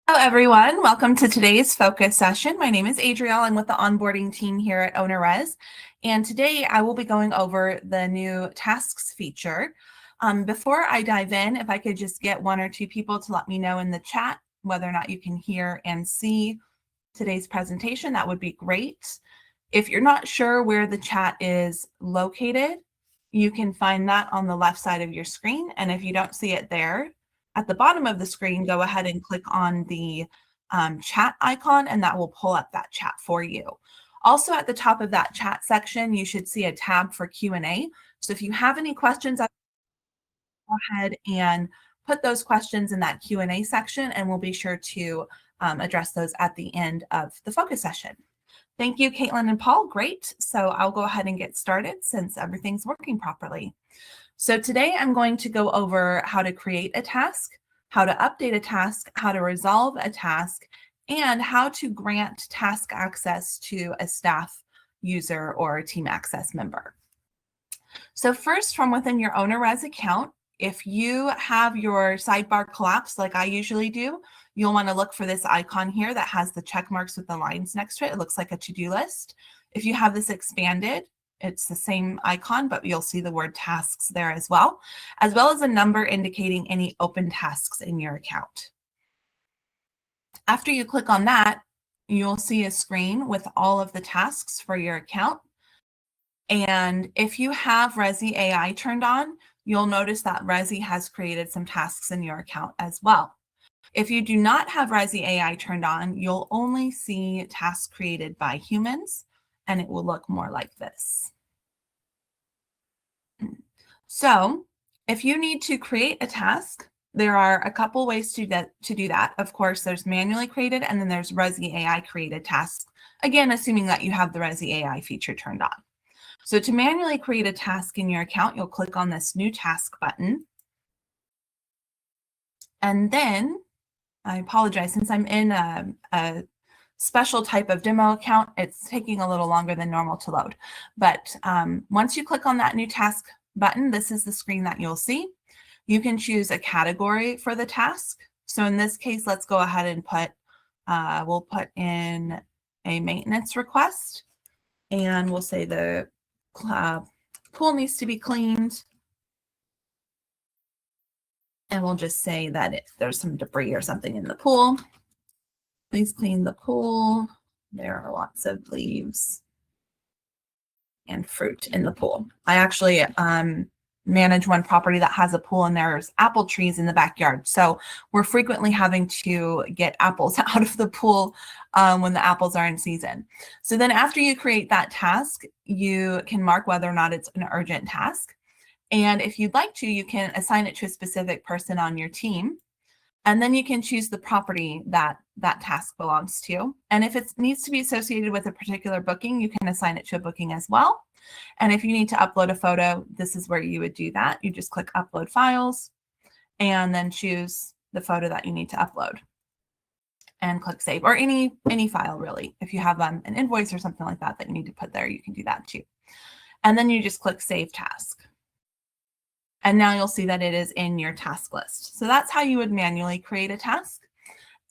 Hello, everyone. Welcome to today's focus session. My name is Adrielle. I'm with the onboarding team here at OwnerRez. And today I will be going over the new tasks feature. Before I dive in, if I could just get one or two people to let me know in the chat whether or not you can hear and see today's presentation, that would be great. If you're not sure where the chat is located, you can find that on the left side of your screen. And if you don't see it there, at the bottom of the screen, go ahead and click on the chat icon, and that will pull up that chat for you. Also, at the top of that chat section, you should see a tab for Q&A. So if you have any questions, go ahead and put those questions in that Q&A section, and we'll be sure to address those at the end of the focus session. Thank you, Caitlin and Paul. Great. So I'll go ahead and get started since everything's working properly. So today I'm going to go over how to create a task, how to update a task, how to resolve a task, and how to grant task access to a staff user or a team access member. So first, from within your OwnerRez account, if you have your sidebar collapsed like I usually do, you'll want to look for this icon here that has the check marks with the lines next to it. It looks like a to-do list. If you have this expanded, it's the same icon, but you'll see the word tasks there as well as a number indicating any open tasks in your account. After you click on that, you'll see a screen with all of the tasks for your account. And if you have Rezzy AI turned on, you'll notice that Rezzy has created some tasks in your account as well. If you do not have Rezzy AI turned on, you'll only see tasks created by humans, and it will look more like this. So if you need to create a task, there are a couple ways to do that. Of course, there's manually created, and then there's Rezzy AI created tasks, again, assuming that you have the Rezzy AI feature turned on. So to manually create a task in your account, you'll click on this new task button. And then, I apologize, since I'm in a special type of demo account, it's taking a little longer than normal to load. But once you click on that new task button, this is the screen that you'll see. You can choose a category for the task. So in this case, let's go ahead and we'll put in a maintenance request, and we'll say the pool needs to be cleaned. And we'll just say that there's some debris or something in the pool. Please clean the pool. There are lots of leaves and fruit in the pool. I actually manage one property that has a pool, and there's apple trees in the backyard. So we're frequently having to get apples out of the pool when the apples are in season. So then after you create that task, you can mark whether or not it's an urgent task. And if you'd like to, you can assign it to a specific person on your team. And then you can choose the property that that task belongs to. And if it needs to be associated with a particular booking, you can assign it to a booking as well. And if you need to upload a photo, this is where you would do that. You just click upload files and then choose the photo that you need to upload and click save, or any file really. If you have an invoice or something like that that you need to put there, you can do that too. And then you just click save task. And now you'll see that it is in your task list. So that's how you would manually create a task.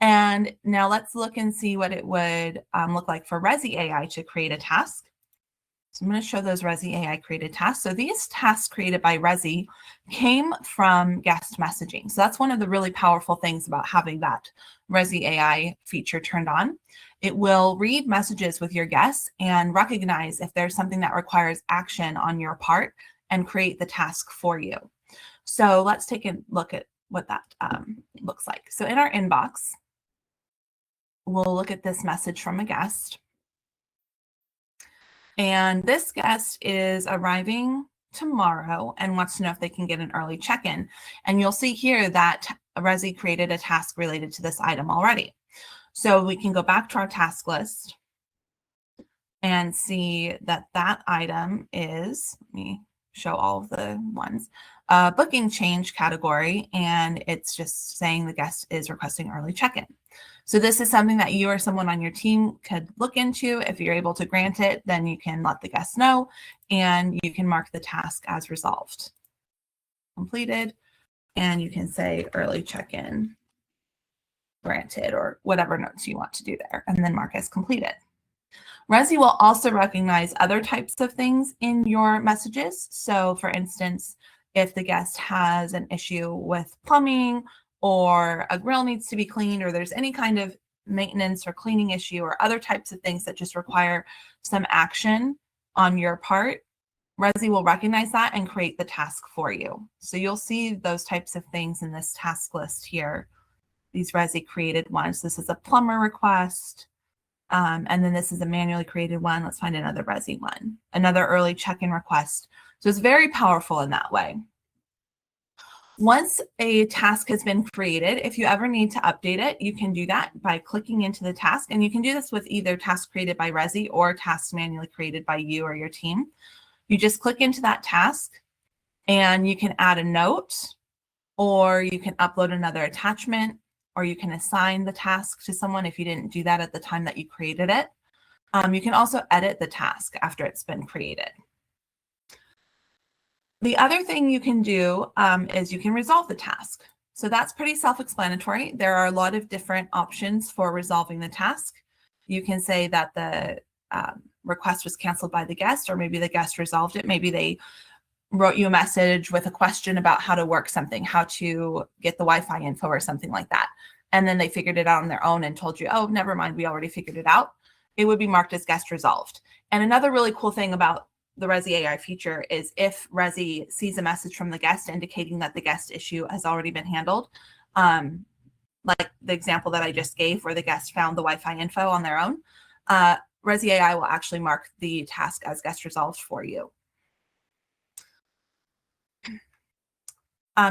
And now let's look and see what it would look like for Rezzy AI to create a task. So I'm going to show those Rezzy AI created tasks. So these tasks created by Rezzy came from guest messaging. So that's one of the really powerful things about having that Rezzy AI feature turned on. It will read messages with your guests and recognize if there's something that requires action on your part and create the task for you. So let's take a look at what that looks like. So in our inbox, we'll look at this message from a guest. And this guest is arriving tomorrow and wants to know if they can get an early check-in. And you'll see here that Rezzy created a task related to this item already. So we can go back to our task list and see that that item is, let me show all of the ones, booking change category, and it's just saying the guest is requesting early check-in. So this is something that you or someone on your team could look into. If you're able to grant it, then you can let the guest know, and you can mark the task as resolved, completed, and you can say early check-in. granted, or whatever notes you want to do there, and then mark as completed. Rezzy will also recognize other types of things in your messages. So for instance, if the guest has an issue with plumbing, or a grill needs to be cleaned, or there's any kind of maintenance or cleaning issue, or other types of things that just require some action on your part, Rezzy will recognize that and create the task for you. So you'll see those types of things in this task list here, these Rezzy created ones. This is a plumber request. And then this is a manually created one. Let's find another Rezzy one, another early check-in request. So it's very powerful in that way. Once a task has been created, if you ever need to update it, you can do that by clicking into the task. And you can do this with either task created by Rezzy or tasks manually created by you or your team. You just click into that task and you can add a note, or you can upload another attachment, or you can assign the task to someone if you didn't do that at the time that you created it. You can also edit the task after it's been created. The other thing you can do is you can resolve the task. So that's pretty self-explanatory. There are a lot of different options for resolving the task. You can say that the request was canceled by the guest, or maybe the guest resolved it. Maybe they wrote you a message with a question about how to work something, how to get the Wi-Fi info or something like that. And then they figured it out on their own and told you, oh, never mind, we already figured it out. It would be marked as guest resolved. And another really cool thing about the Rezzy AI feature is if Rezzy sees a message from the guest indicating that the guest issue has already been handled, like the example that I just gave where the guest found the Wi-Fi info on their own, Rezzy AI will actually mark the task as guest resolved for you.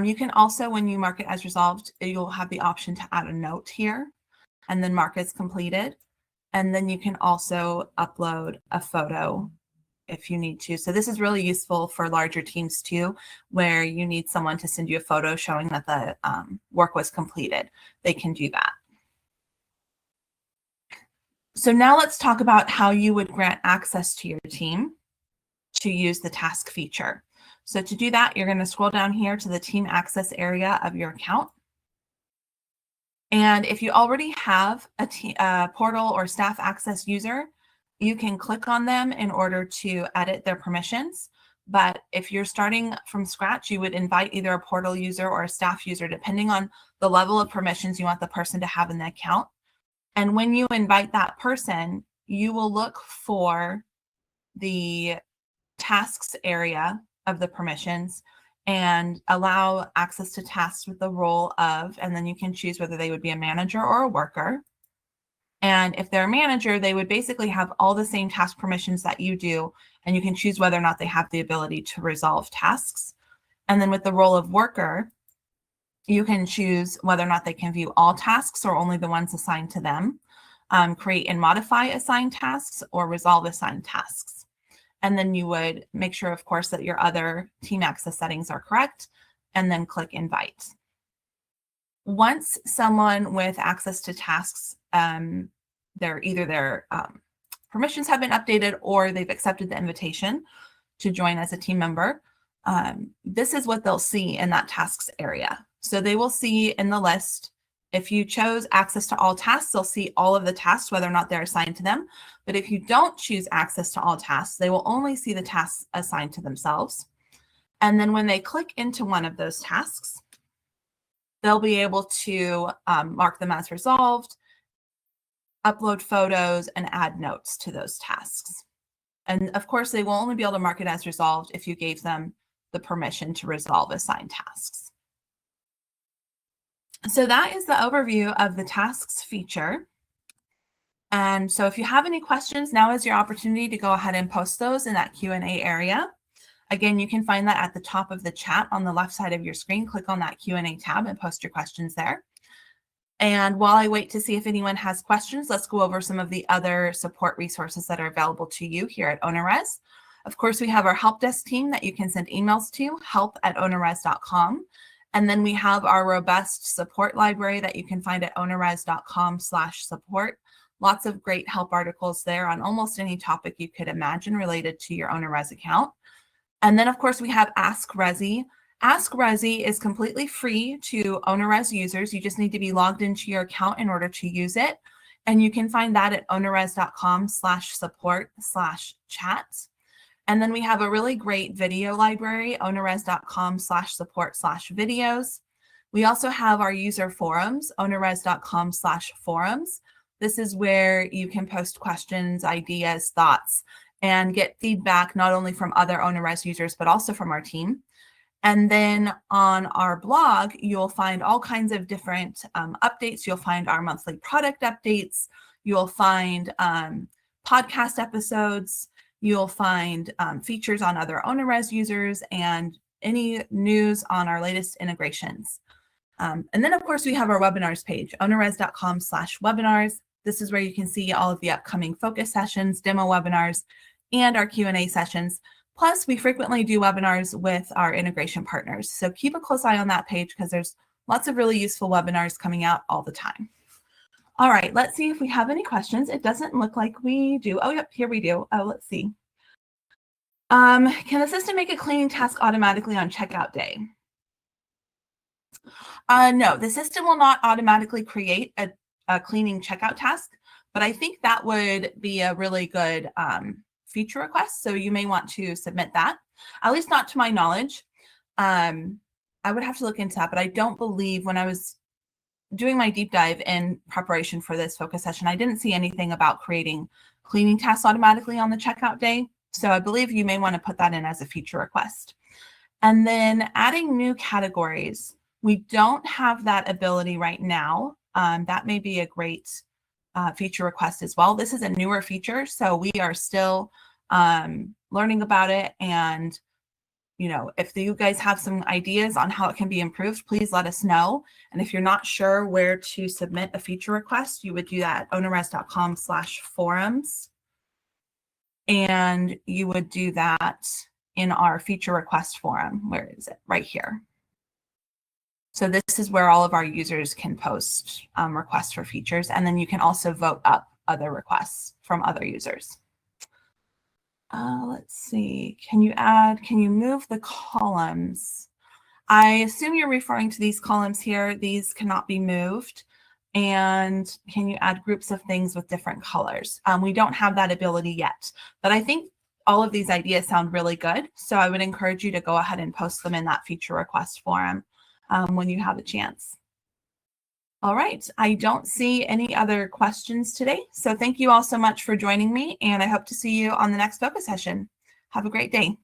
You can also, when you mark it as resolved, you'll have the option to add a note here and then mark as completed. And then you can also upload a photo if you need to. So this is really useful for larger teams too, where you need someone to send you a photo showing that the work was completed. They can do that. So now let's talk about how you would grant access to your team to use the task feature. So to do that, you're going to scroll down here to the team access area of your account. And if you already have a portal or staff access user, you can click on them in order to edit their permissions. But if you're starting from scratch, you would invite either a portal user or a staff user, depending on the level of permissions you want the person to have in the account. And when you invite that person, you will look for the tasks area of the permissions and allow access to tasks with the role of, and then you can choose whether they would be a manager or a worker. And if they're a manager, they would basically have all the same task permissions that you do, and you can choose whether or not they have the ability to resolve tasks. And then with the role of worker, you can choose whether or not they can view all tasks or only the ones assigned to them, create and modify assigned tasks, or resolve assigned tasks. And then you would make sure, of course, that your other team access settings are correct, and then click invite. Once someone with access to tasks, either their permissions have been updated or they've accepted the invitation to join as a team member, this is what they'll see in that tasks area. So they will see in the list, if you chose access to all tasks, they'll see all of the tasks, whether or not they're assigned to them. But if you don't choose access to all tasks, they will only see the tasks assigned to themselves. And then when they click into one of those tasks, they'll be able to mark them as resolved, upload photos, and add notes to those tasks. And of course, they will only be able to mark it as resolved if you gave them the permission to resolve assigned tasks. So that is the overview of the tasks feature. And so if you have any questions, now is your opportunity to go ahead and post those in that Q&A area. Again, you can find that at the top of the chat on the left side of your screen. Click on that Q&A tab and post your questions there. And while I wait to see if anyone has questions, let's go over some of the other support resources that are available to you here at OwnerRez. Of course, we have our help desk team that you can send emails to, help@ownerrez.com. And then we have our robust support library that you can find at ownerrez.com/support. Lots of great help articles there on almost any topic you could imagine related to your OwnerRez account. And then, of course, we have Ask Rezzy. Ask Rezzy is completely free to OwnerRez users. You just need to be logged into your account in order to use it. And you can find that at ownerrez.com/support/chat. And then we have a really great video library, ownerrez.com/support/videos. We also have our user forums, ownerrez.com/forums. This is where you can post questions, ideas, thoughts, and get feedback not only from other OwnerRez users, but also from our team. And then on our blog, you'll find all kinds of different updates. You'll find our monthly product updates. You'll find podcast episodes. You'll find features on other OwnerRez users and any news on our latest integrations. And then, of course, we have our webinars page, ownerrez.com/webinars. This is where you can see all of the upcoming focus sessions, demo webinars, and our Q&A sessions. Plus, we frequently do webinars with our integration partners. So keep a close eye on that page because there's lots of really useful webinars coming out all the time. All right, let's see if we have any questions. It doesn't look like we do. Oh, yep, here we do. Oh, let's see. Can the system make a cleaning task automatically on checkout day? No, the system will not automatically create a cleaning checkout task, but I think that would be a really good feature request. So you may want to submit that, at least not to my knowledge. I would have to look into that, but I don't believe when I was doing my deep dive in preparation for this focus session, I didn't see anything about creating cleaning tasks automatically on the checkout day. So I believe you may want to put that in as a feature request. And then adding new categories. We don't have that ability right now. That may be a great feature request as well. This is a newer feature, so we are still learning about it. And if you guys have some ideas on how it can be improved, please let us know. And if you're not sure where to submit a feature request, you would do that at ownerrez.com/forums. And you would do that in our feature request forum. Where is it? Right here. So this is where all of our users can post requests for features. And then you can also vote up other requests from other users. Let's see, can you move the columns? I assume you're referring to these columns here. These cannot be moved. And can you add groups of things with different colors? We don't have that ability yet, but I think all of these ideas sound really good. So I would encourage you to go ahead and post them in that feature request forum when you have a chance. All right, I don't see any other questions today. So thank you all so much for joining me, and I hope to see you on the next focus session. Have a great day.